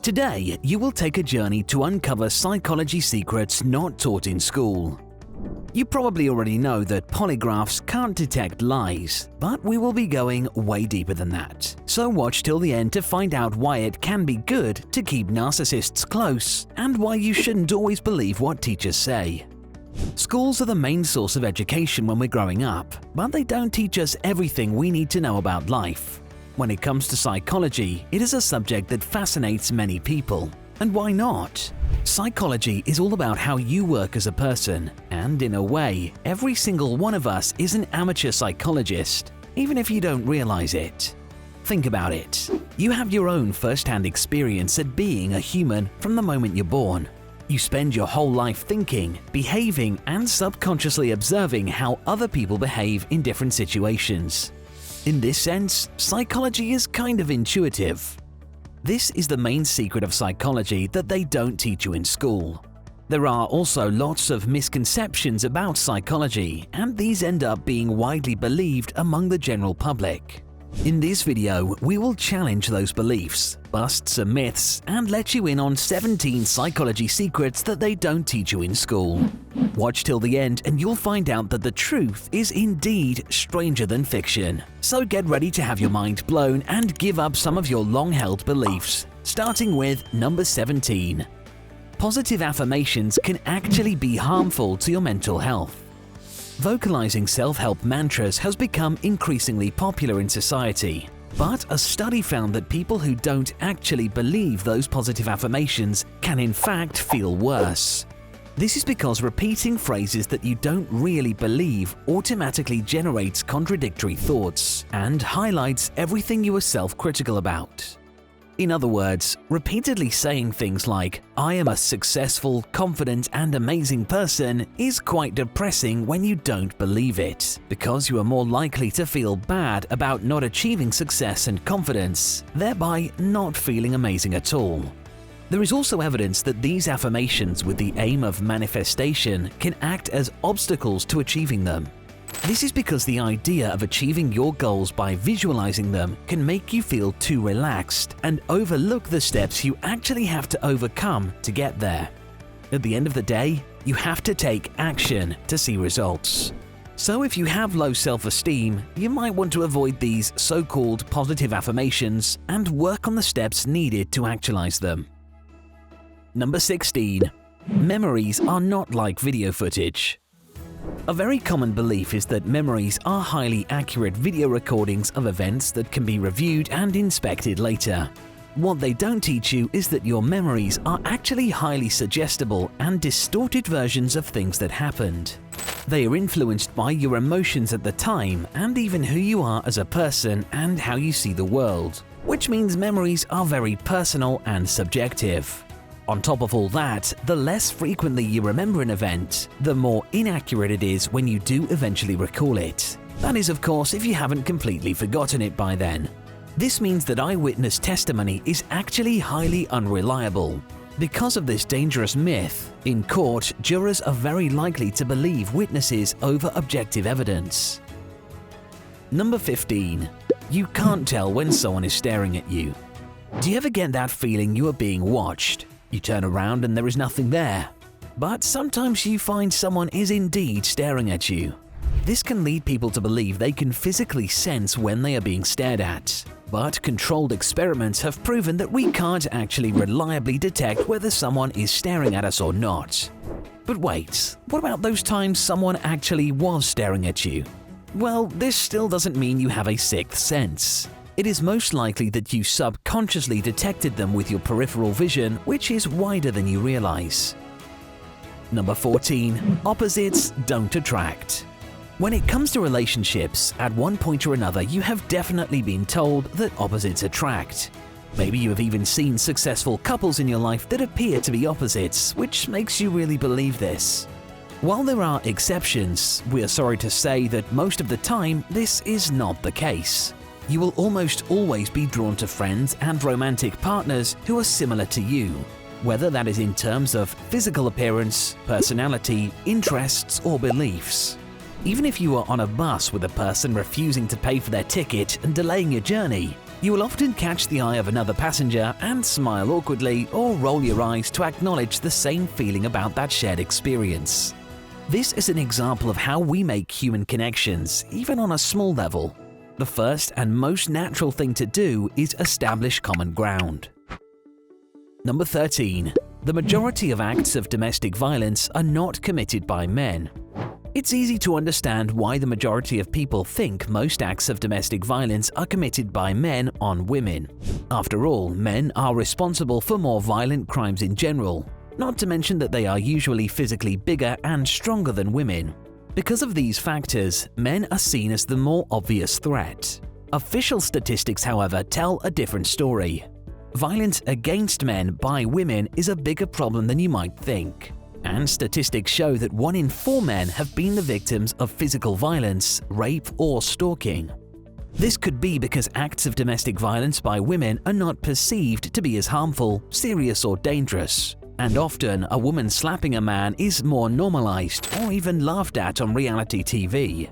Today, you will take a journey to uncover psychology secrets not taught in school. You probably already know that polygraphs can't detect lies, but we will be going way deeper than that. So watch till the end to find out why it can be good to keep narcissists close and why you shouldn't always believe what teachers say. Schools are the main source of education when we're growing up, but they don't teach us everything we need to know about life. When it comes to psychology, it is a subject that fascinates many people. And why not? Psychology is all about how you work as a person, and in a way, every single one of us is an amateur psychologist, even if you don't realize it. Think about it. You have your own first-hand experience at being a human from the moment you're born. You spend your whole life thinking, behaving, and subconsciously observing how other people behave in different situations. In this sense, psychology is kind of intuitive. This is the main secret of psychology that they don't teach you in school. There are also lots of misconceptions about psychology, and these end up being widely believed among the general public. In this video, we will challenge those beliefs, bust some myths, and let you in on 17 psychology secrets that they don't teach you in school. Watch till the end and you'll find out that the truth is indeed stranger than fiction. So get ready to have your mind blown and give up some of your long-held beliefs, starting with number 17. Positive affirmations can actually be harmful to your mental health. Vocalizing self-help mantras has become increasingly popular in society, but a study found that people who don't actually believe those positive affirmations can in fact feel worse. This is because repeating phrases that you don't really believe automatically generates contradictory thoughts and highlights everything you are self-critical about. In other words, repeatedly saying things like, "I am a successful, confident, and amazing person" is quite depressing when you don't believe it, because you are more likely to feel bad about not achieving success and confidence, thereby not feeling amazing at all. There is also evidence that these affirmations with the aim of manifestation can act as obstacles to achieving them. This is because the idea of achieving your goals by visualizing them can make you feel too relaxed and overlook the steps you actually have to overcome to get there. At the end of the day, you have to take action to see results. So if you have low self-esteem, you might want to avoid these so-called positive affirmations and work on the steps needed to actualize them. Number 16. Memories are not like video footage. A very common belief is that memories are highly accurate video recordings of events that can be reviewed and inspected later. What they don't teach you is that your memories are actually highly suggestible and distorted versions of things that happened. They are influenced by your emotions at the time and even who you are as a person and how you see the world, which means memories are very personal and subjective. On top of all that, the less frequently you remember an event, the more inaccurate it is when you do eventually recall it. That is, of course, if you haven't completely forgotten it by then. This means that eyewitness testimony is actually highly unreliable. Because of this dangerous myth, in court, jurors are very likely to believe witnesses over objective evidence. Number 15. You can't tell when someone is staring at you. Do you ever get that feeling you are being watched? You turn around and there is nothing there. But sometimes you find someone is indeed staring at you. This can lead people to believe they can physically sense when they are being stared at. But controlled experiments have proven that we can't actually reliably detect whether someone is staring at us or not. But wait, what about those times someone actually was staring at you? Well, this still doesn't mean you have a sixth sense. It is most likely that you subconsciously detected them with your peripheral vision, which is wider than you realize. Number 14. Opposites don't attract. When it comes to relationships, at one point or another you have definitely been told that opposites attract. Maybe you have even seen successful couples in your life that appear to be opposites, which makes you really believe this. While there are exceptions, we are sorry to say that most of the time this is not the case. You will almost always be drawn to friends and romantic partners who are similar to you, whether that is in terms of physical appearance, personality, interests, or beliefs. Even if you are on a bus with a person refusing to pay for their ticket and delaying your journey, you will often catch the eye of another passenger and smile awkwardly or roll your eyes to acknowledge the same feeling about that shared experience. This is an example of how we make human connections, even on a small level. The first and most natural thing to do is establish common ground. Number 13. The majority of acts of domestic violence are not committed by men. It's easy to understand why the majority of people think most acts of domestic violence are committed by men on women. After all, men are responsible for more violent crimes in general, not to mention that they are usually physically bigger and stronger than women. Because of these factors, men are seen as the more obvious threat. Official statistics, however, tell a different story. Violence against men by women is a bigger problem than you might think. And statistics show that 1 in 4 men have been the victims of physical violence, rape, or stalking. This could be because acts of domestic violence by women are not perceived to be as harmful, serious, or dangerous. And often, a woman slapping a man is more normalized or even laughed at on reality TV.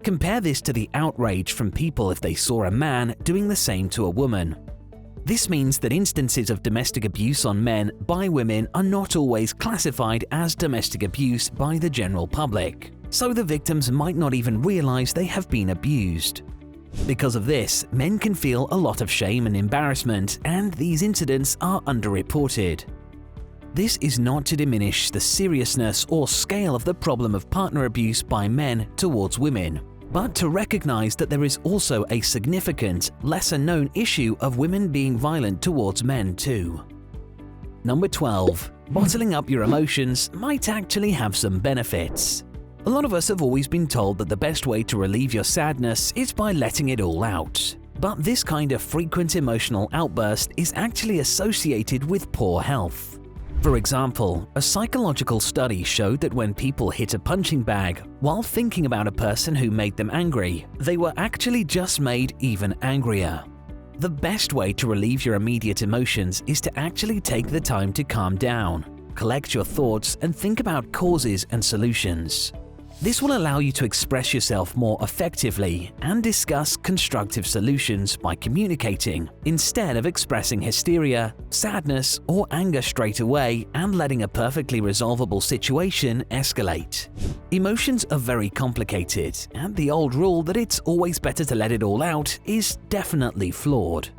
Compare this to the outrage from people if they saw a man doing the same to a woman. This means that instances of domestic abuse on men by women are not always classified as domestic abuse by the general public, so the victims might not even realize they have been abused. Because of this, men can feel a lot of shame and embarrassment, and these incidents are underreported. This is not to diminish the seriousness or scale of the problem of partner abuse by men towards women, but to recognize that there is also a significant, lesser-known issue of women being violent towards men too. Number 12. Bottling up your emotions might actually have some benefits. A lot of us have always been told that the best way to relieve your sadness is by letting it all out. But this kind of frequent emotional outburst is actually associated with poor health. For example, a psychological study showed that when people hit a punching bag while thinking about a person who made them angry, they were actually just made even angrier. The best way to relieve your immediate emotions is to actually take the time to calm down, collect your thoughts, and think about causes and solutions. This will allow you to express yourself more effectively and discuss constructive solutions by communicating, instead of expressing hysteria, sadness, or anger straight away and letting a perfectly resolvable situation escalate. Emotions are very complicated, and the old rule that it's always better to let it all out is definitely flawed.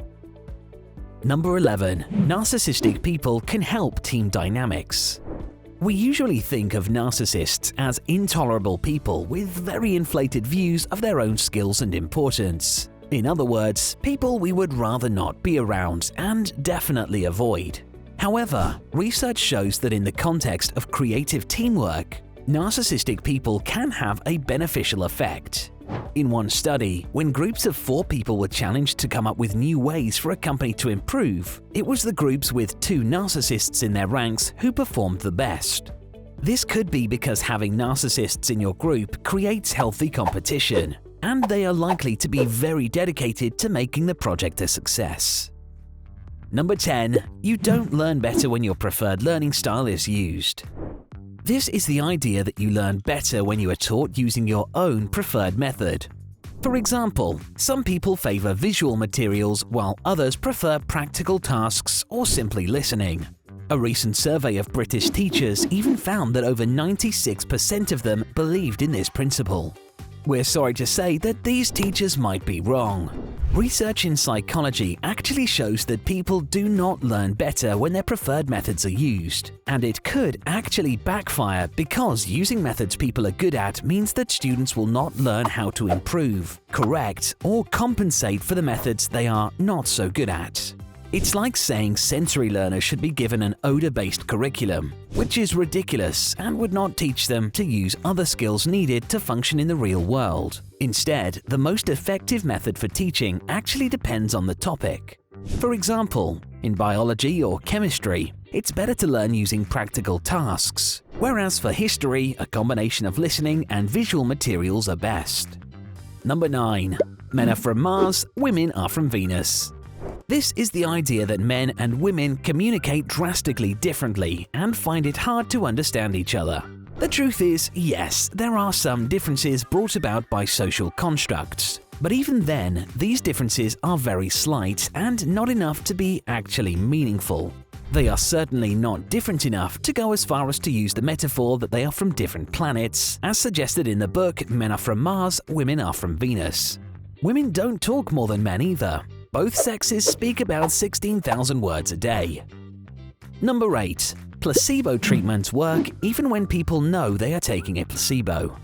Number 11. Narcissistic people can help team dynamics. We usually think of narcissists as intolerable people with very inflated views of their own skills and importance. In other words, people we would rather not be around and definitely avoid. However, research shows that in the context of creative teamwork, narcissistic people can have a beneficial effect. In one study, when groups of 4 people were challenged to come up with new ways for a company to improve, it was the groups with 2 narcissists in their ranks who performed the best. This could be because having narcissists in your group creates healthy competition, and they are likely to be very dedicated to making the project a success. Number 10. You don't learn better when your preferred learning style is used. This is the idea that you learn better when you are taught using your own preferred method. For example, some people favor visual materials while others prefer practical tasks or simply listening. A recent survey of British teachers even found that over 96% of them believed in this principle. We're sorry to say that these teachers might be wrong. Research in psychology actually shows that people do not learn better when their preferred methods are used, and it could actually backfire because using methods people are good at means that students will not learn how to improve, correct, or compensate for the methods they are not so good at. It's like saying sensory learners should be given an odor-based curriculum, which is ridiculous and would not teach them to use other skills needed to function in the real world. Instead, the most effective method for teaching actually depends on the topic. For example, in biology or chemistry, it's better to learn using practical tasks, whereas for history, a combination of listening and visual materials are best. Number 9. Men are from Mars, women are from Venus. This is the idea that men and women communicate drastically differently and find it hard to understand each other. The truth is, yes, there are some differences brought about by social constructs. But even then, these differences are very slight and not enough to be actually meaningful. They are certainly not different enough to go as far as to use the metaphor that they are from different planets, as suggested in the book Men Are From Mars, Women Are From Venus. Women don't talk more than men either. Both sexes speak about 16,000 words a day. Number 8. Placebo treatments work even when people know they are taking a placebo.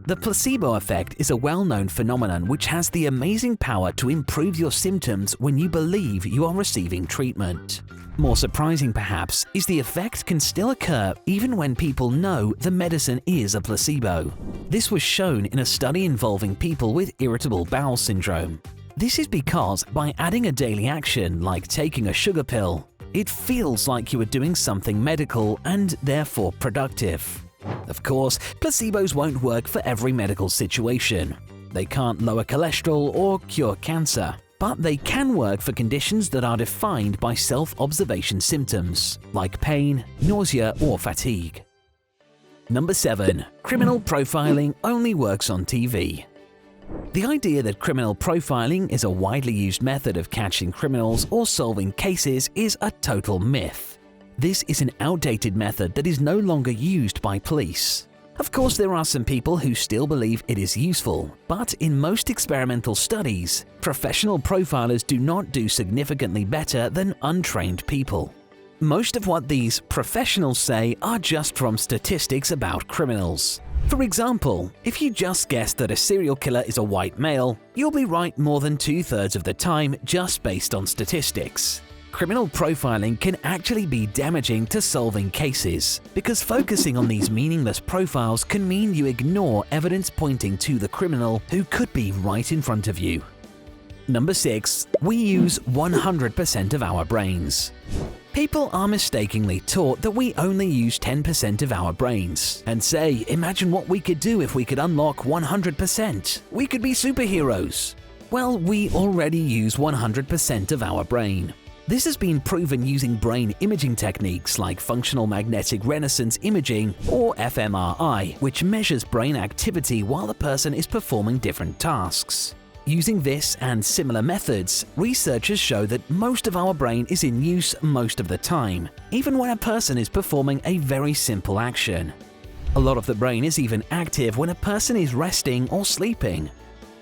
The placebo effect is a well-known phenomenon which has the amazing power to improve your symptoms when you believe you are receiving treatment. More surprising, perhaps, is the effect can still occur even when people know the medicine is a placebo. This was shown in a study involving people with irritable bowel syndrome. This is because by adding a daily action like taking a sugar pill, it feels like you are doing something medical and therefore productive. Of course, placebos won't work for every medical situation. They can't lower cholesterol or cure cancer, but they can work for conditions that are defined by self-observation symptoms, like pain, nausea, or fatigue. Number 7. Criminal profiling only works on TV. The idea that criminal profiling is a widely used method of catching criminals or solving cases is a total myth. This is an outdated method that is no longer used by police. Of course, there are some people who still believe it is useful, but in most experimental studies, professional profilers do not do significantly better than untrained people. Most of what these professionals say are just from statistics about criminals. For example, if you just guess that a serial killer is a white male, you'll be right more than 2/3 of the time just based on statistics. Criminal profiling can actually be damaging to solving cases, because focusing on these meaningless profiles can mean you ignore evidence pointing to the criminal who could be right in front of you. Number 6. We use 100% of our brains. People are mistakenly taught that we only use 10% of our brains, and say, imagine what we could do if we could unlock 100%. We could be superheroes. Well, we already use 100% of our brain. This has been proven using brain imaging techniques like functional magnetic resonance imaging, or fMRI, which measures brain activity while the person is performing different tasks. Using this and similar methods, researchers show that most of our brain is in use most of the time, even when a person is performing a very simple action. A lot of the brain is even active when a person is resting or sleeping.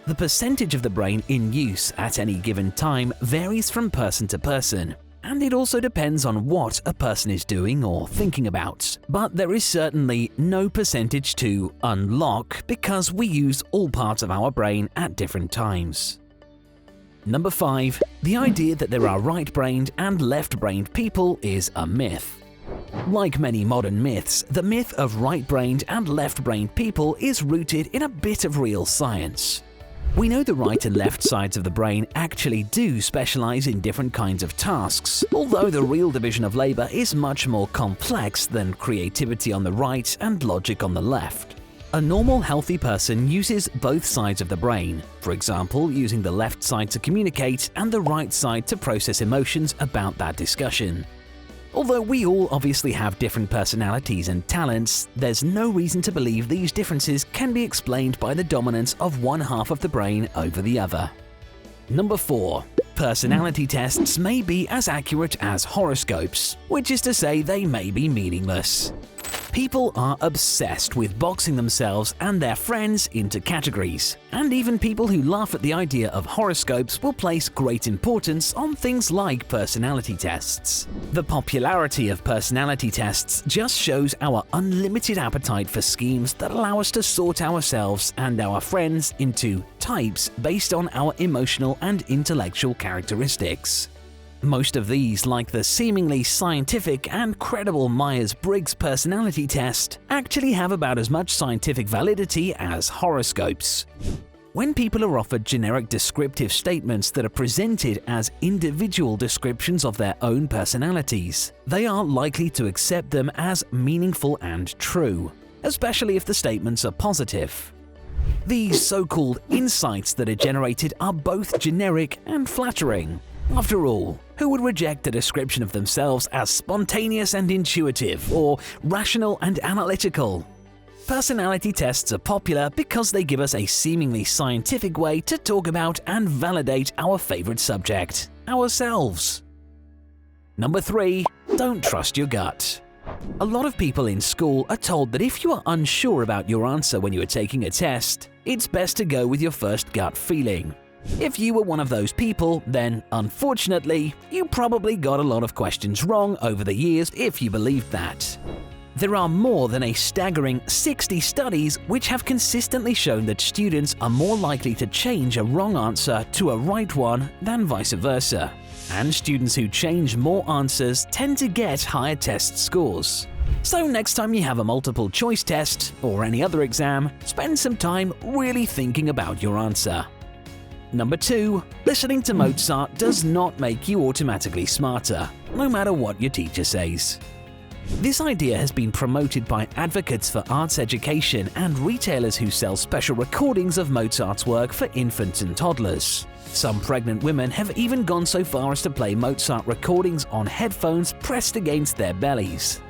The percentage of the brain in use at any given time varies from person to person, and it also depends on what a person is doing or thinking about. But there is certainly no percentage to unlock because we use all parts of our brain at different times. Number 5. The idea that there are right-brained and left-brained people is a myth. Like many modern myths, the myth of right-brained and left-brained people is rooted in a bit of real science. We know the right and left sides of the brain actually do specialize in different kinds of tasks, although the real division of labor is much more complex than creativity on the right and logic on the left. A normal, healthy person uses both sides of the brain, for example, using the left side to communicate and the right side to process emotions about that discussion. Although we all obviously have different personalities and talents, there's no reason to believe these differences can be explained by the dominance of one half of the brain over the other. Number 4. Personality tests may be as accurate as horoscopes, which is to say they may be meaningless. People are obsessed with boxing themselves and their friends into categories, and even people who laugh at the idea of horoscopes will place great importance on things like personality tests. The popularity of personality tests just shows our unlimited appetite for schemes that allow us to sort ourselves and our friends into types based on our emotional and intellectual characteristics. Most of these, like the seemingly scientific and credible Myers-Briggs personality test, actually have about as much scientific validity as horoscopes. When people are offered generic descriptive statements that are presented as individual descriptions of their own personalities, they are likely to accept them as meaningful and true, especially if the statements are positive. These so-called insights that are generated are both generic and flattering. After all, who would reject a description of themselves as spontaneous and intuitive, or rational and analytical? Personality tests are popular because they give us a seemingly scientific way to talk about and validate our favorite subject, ourselves. Number 3. Don't trust your gut. A lot of people in school are told that if you are unsure about your answer when you are taking a test, it's best to go with your first gut feeling. If you were one of those people, then, unfortunately, you probably got a lot of questions wrong over the years if you believed that. There are more than a staggering 60 studies which have consistently shown that students are more likely to change a wrong answer to a right one than vice versa. And students who change more answers tend to get higher test scores. So next time you have a multiple choice test or any other exam, spend some time really thinking about your answer. Number 2. Listening to Mozart does not make you automatically smarter, no matter what your teacher says. This idea has been promoted by advocates for arts education and retailers who sell special recordings of Mozart's work for infants and toddlers. Some pregnant women have even gone so far as to play Mozart recordings on headphones pressed against their bellies.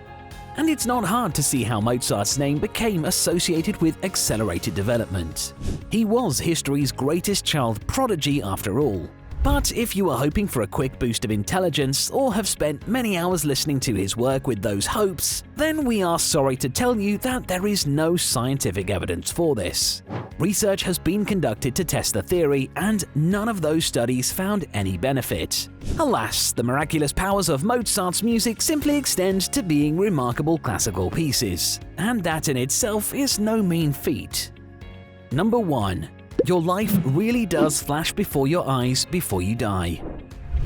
And it's not hard to see how Mozart's name became associated with accelerated development. He was history's greatest child prodigy after all. But if you are hoping for a quick boost of intelligence or have spent many hours listening to his work with those hopes, then we are sorry to tell you that there is no scientific evidence for this. Research has been conducted to test the theory, and none of those studies found any benefit. Alas, the miraculous powers of Mozart's music simply extend to being remarkable classical pieces, and that in itself is no mean feat. Number 1. Your life really does flash before your eyes before you die.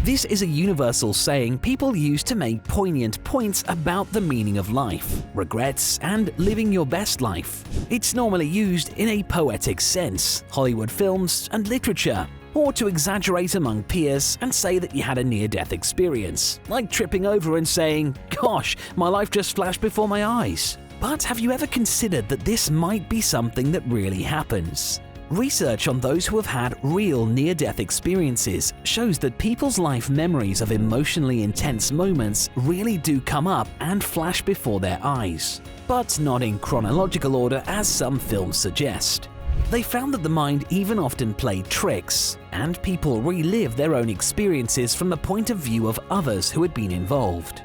This is a universal saying people use to make poignant points about the meaning of life, regrets, and living your best life. It's normally used in a poetic sense, Hollywood films and literature, or to exaggerate among peers and say that you had a near-death experience, like tripping over and saying, "Gosh, my life just flashed before my eyes." But have you ever considered that this might be something that really happens? Research on those who have had real near-death experiences shows that people's life memories of emotionally intense moments really do come up and flash before their eyes, but not in chronological order as some films suggest. They found that the mind even often played tricks, and people relive their own experiences from the point of view of others who had been involved.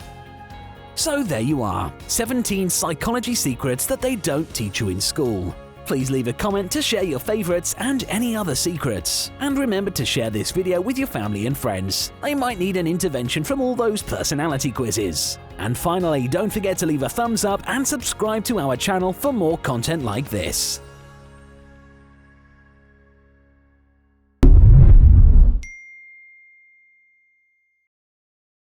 So there you are, 17 psychology secrets that they don't teach you in school. Please leave a comment to share your favorites and any other secrets. And remember to share this video with your family and friends. They might need an intervention from all those personality quizzes. And finally, don't forget to leave a thumbs up and subscribe to our channel for more content like this.